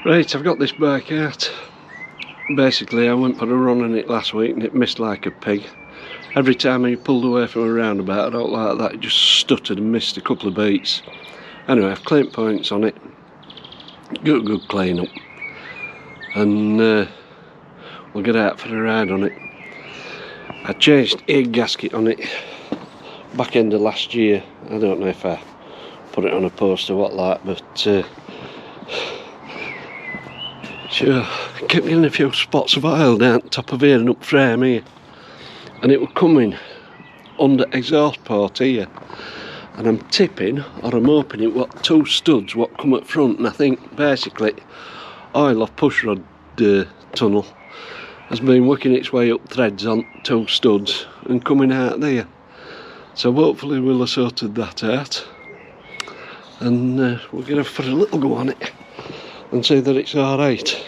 Right, I've got this bike out. Basically, I went for a run in it last week and it missed like a pig. Every time I pulled away from a roundabout, I don't like that, it just stuttered and missed a couple of beats. Anyway, I've claimed points on it. Got a good clean up. And we'll get out for a ride on it. I changed air gasket on it back end of last year. I don't know if I put it on a post or what like, but sure, I kept getting a few spots of oil down the top of here and up frame here, and it was coming under exhaust port here, and I'm tipping, or I'm hoping it what two studs what come up front, and I think basically oil off pushrod tunnel has been working its way up threads on two studs and coming out there. So hopefully we'll have sorted that out, and we'll get for a little go on it and see that it's alright.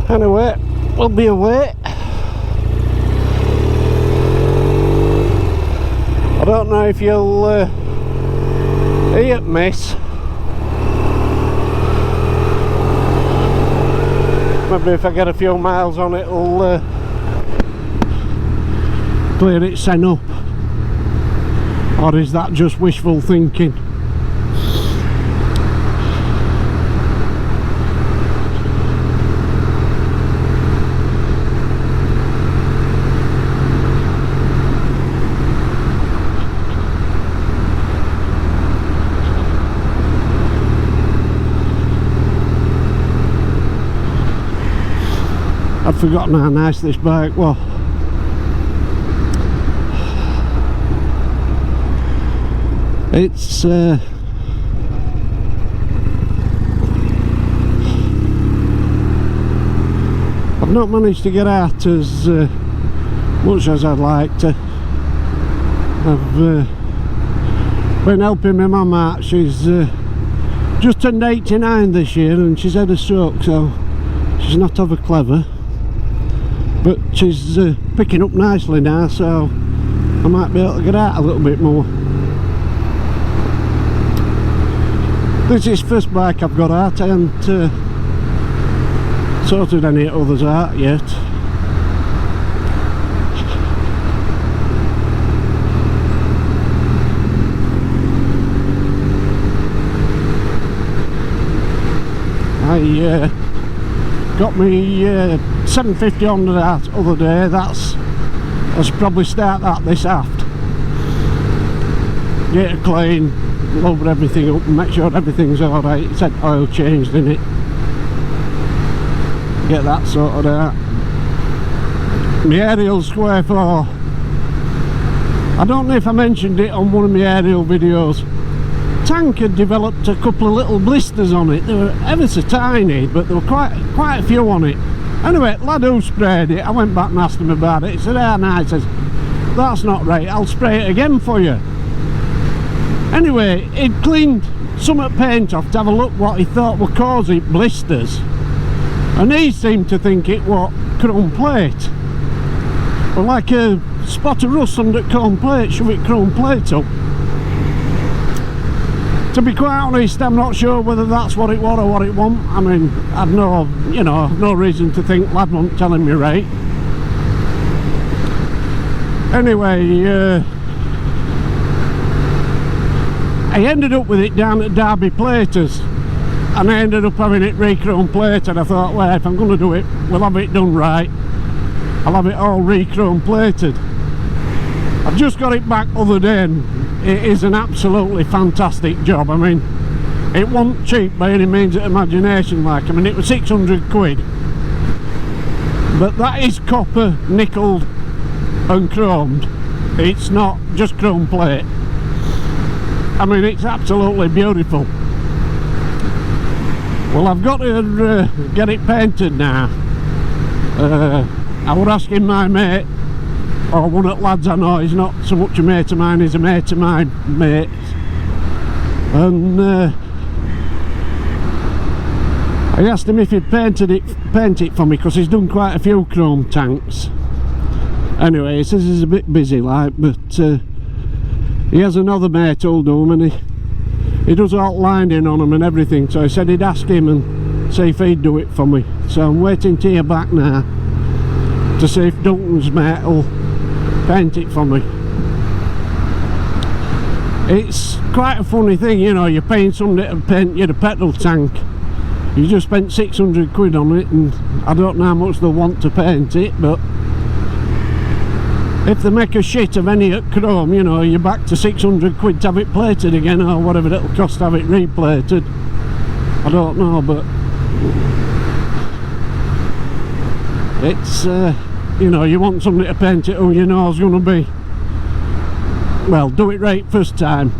Anyway, we'll be away. I don't know if you'll hear it, miss. Maybe if I get a few miles on it, it'll clear it sen up. Or is that just wishful thinking? I'd forgotten how nice this bike was. It's I've not managed to get out as much as I'd like to. I've been helping my mum out. She's just turned 89 this year and she's had a stroke, so she's not over clever. But she's picking up nicely now, so I might be able to get out a little bit more. This is the first bike I've got out. I haven't sorted any others out yet. I got me 750 on that other day. I should probably start that this aft. Get it clean, load everything up and make sure everything's alright. It's had oil changed in it. Get that sorted out. My aerial square 4. I don't know if I mentioned it on one of my aerial videos. Tank had developed a couple of little blisters on it. They were ever so tiny, but there were quite a few on it. Anyway, lad who sprayed it, I went back and asked him about it. He said, "Ah, no," he says, "that's not right, I'll spray it again for you." Anyway, he'd cleaned some of the paint off to have a look what he thought were causing blisters, and he seemed to think it was chrome plate. Well, like a spot of rust under chrome plate, shove it chrome plate up. To be quite honest, I'm not sure whether that's what it was or what it wasn't. I mean, I'd no, you know, no reason to think lad wasn't telling me right. Anyway, I ended up with it down at Derby Platers, and I ended up having it re-chrome plated. I thought, well, if I'm going to do it, we'll have it done right. I'll have it all re-chrome plated. I've just got it back the other day and it is an absolutely fantastic job. I mean, it wasn't cheap by any means of imagination, like. I mean, it was 600 quid. But that is copper, nickeled and chromed. It's not just chrome plate. I mean, it's absolutely beautiful. Well, I've got to get it painted now. I was asking my mate, or one of the lads I know, he's not so much a mate of mine, he's a mate of mine mate. and I asked him if he'd paint it for me, because he's done quite a few chrome tanks. Anyway, he says he's a bit busy like, but he has another mate who'll do them, and he does all lining on them and everything, so I said he'd ask him and see if he'd do it for me. So I'm waiting to hear back now to see if Duncan's mate will paint it for me. It's quite a funny thing, you know, you're paying somebody to paint you the petrol tank. You just spent 600 quid on it, and I don't know how much they'll want to paint it, but if they make a shit of any at chrome, you know, you're back to 600 quid to have it plated again, or whatever it'll cost to have it replated. I don't know, but it's, you know, you want somebody to paint it who you know is going to be, well, do it right first time.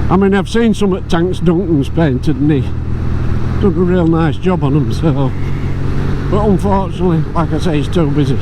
I mean, I've seen some at tanks Duncan's painted, and he done a real nice job on them, so. But unfortunately, like I say, he's too busy.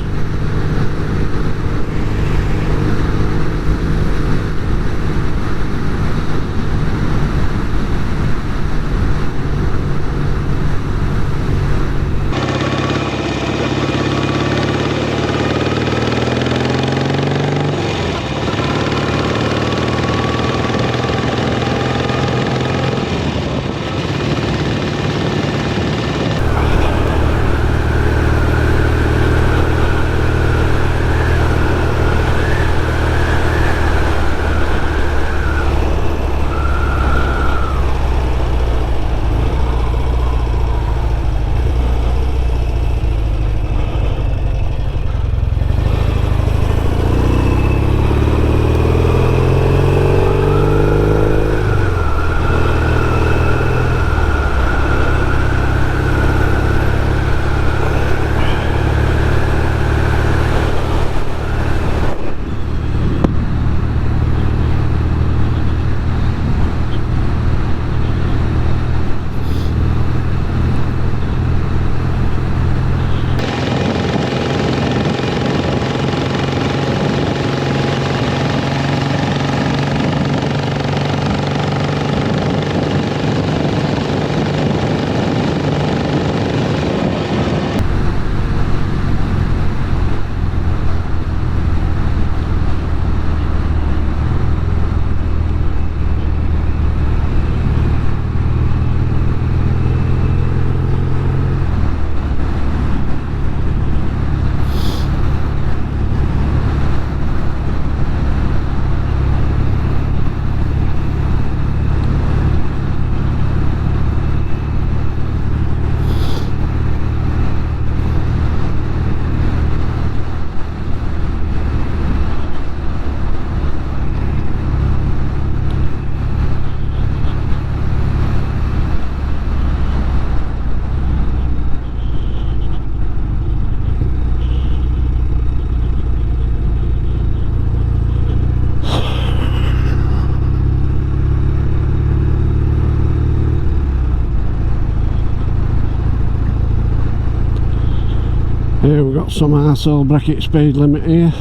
Here we've got some arsehole bracket speed limit here.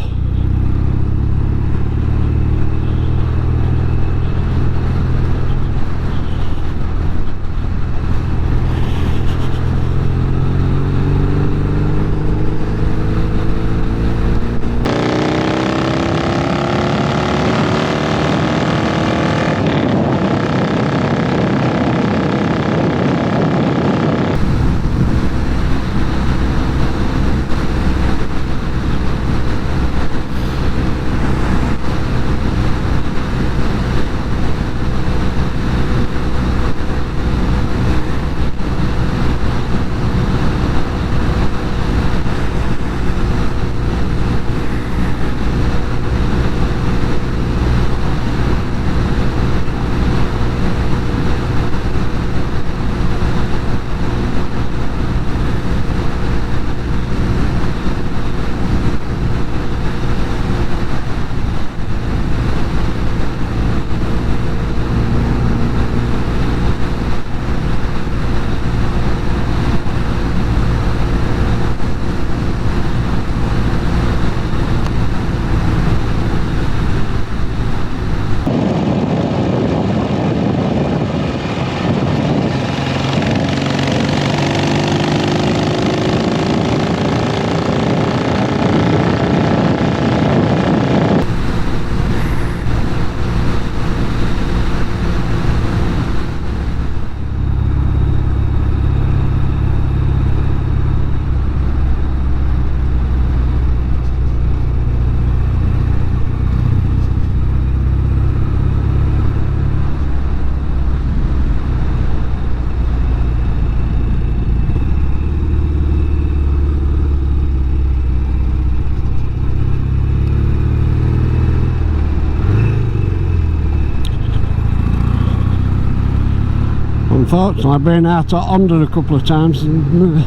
Unfortunately, I've been out at Honda a couple of times and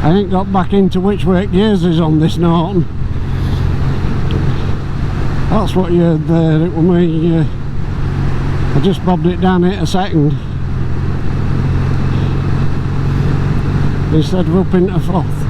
I ain't got back into which way gears is on this Norton. That's what you heard there. It was me. I just bobbed it down it a second instead of up into fourth.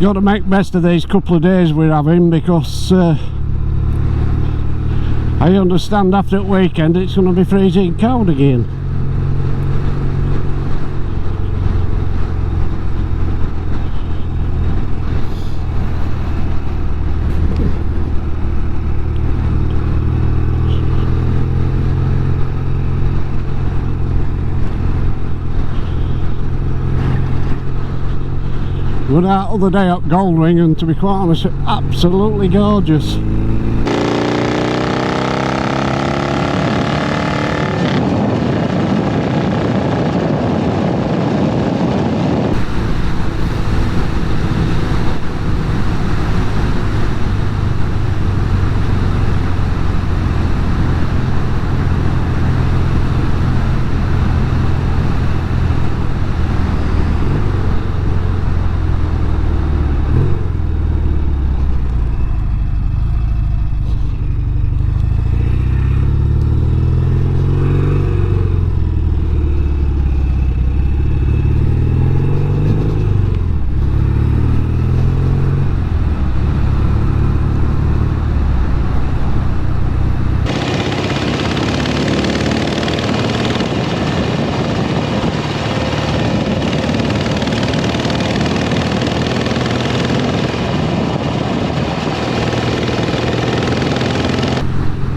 Got to make best of these couple of days we're having, because I understand after the weekend it's going to be freezing cold again. We were out other day at Goldwing, and to be quite honest, absolutely gorgeous.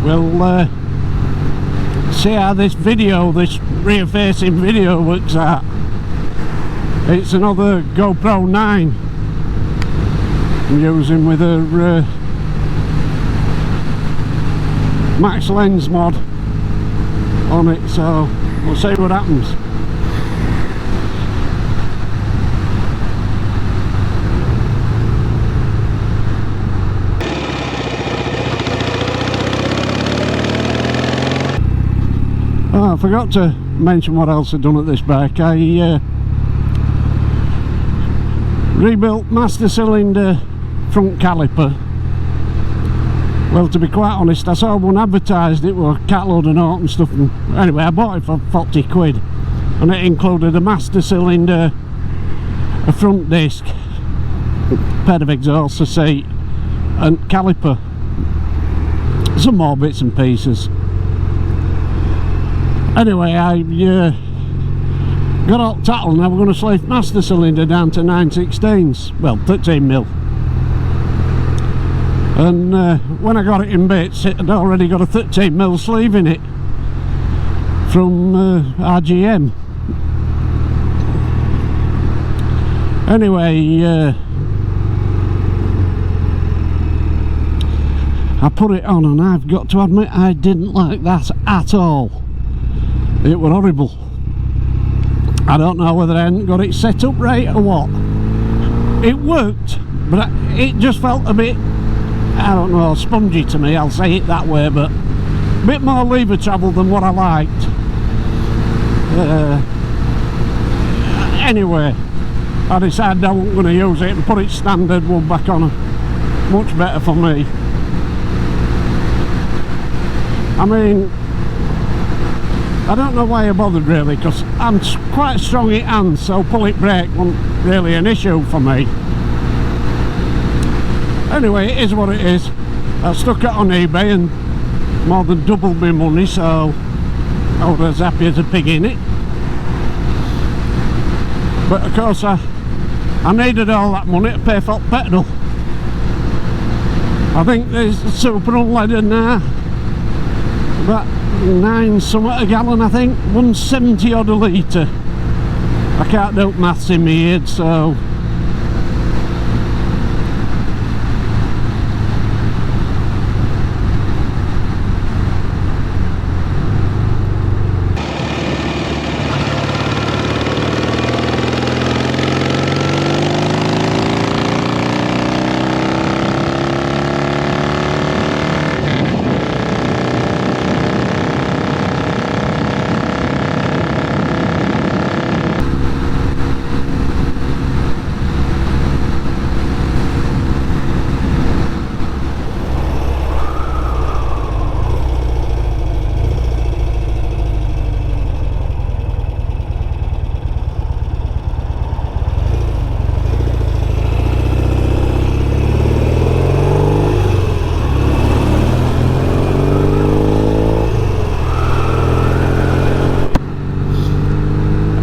We'll see how this rear facing video works out. It's another GoPro 9 I'm using with a max lens mod on it, so we'll see what happens. Oh, I forgot to mention what else I've done at this bike. I rebuilt master cylinder front caliper. Well, to be quite honest, I saw one advertised, it was a catalogue of Norton stuff, and anyway I bought it for 40 quid, and it included a master cylinder, a front disc, a pair of exhausts, a seat and caliper, some more bits and pieces. Anyway, I got all tattled. Now we're going to slave master cylinder down to 9/16, well 13mm. And when I got it in bits, it had already got a 13mm sleeve in it from RGM. Anyway, I put it on, and I've got to admit I didn't like that at all. It was horrible. I don't know whether I hadn't got it set up right or what. It worked, but it just felt a bit, I don't know, spongy to me, I'll say it that way, but a bit more lever travel than what I liked. Anyway, I decided I wasn't going to use it and put it standard one back on. Much better for me. I mean, I don't know why I bothered really, because I'm quite strong in hands, so pull-it brake wasn't really an issue for me. Anyway, it is what it is. I stuck it on eBay and more than doubled my money, so I was as happy as a pig in it. But of course I needed all that money to pay for petrol. I think there's super unleaded now, about 9 something a gallon, I think, 170 odd a litre. I can't do maths in my head, so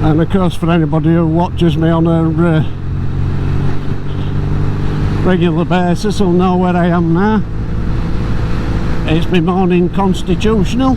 and of course for anybody who watches me on a regular basis will know where I am now. It's my morning constitutional.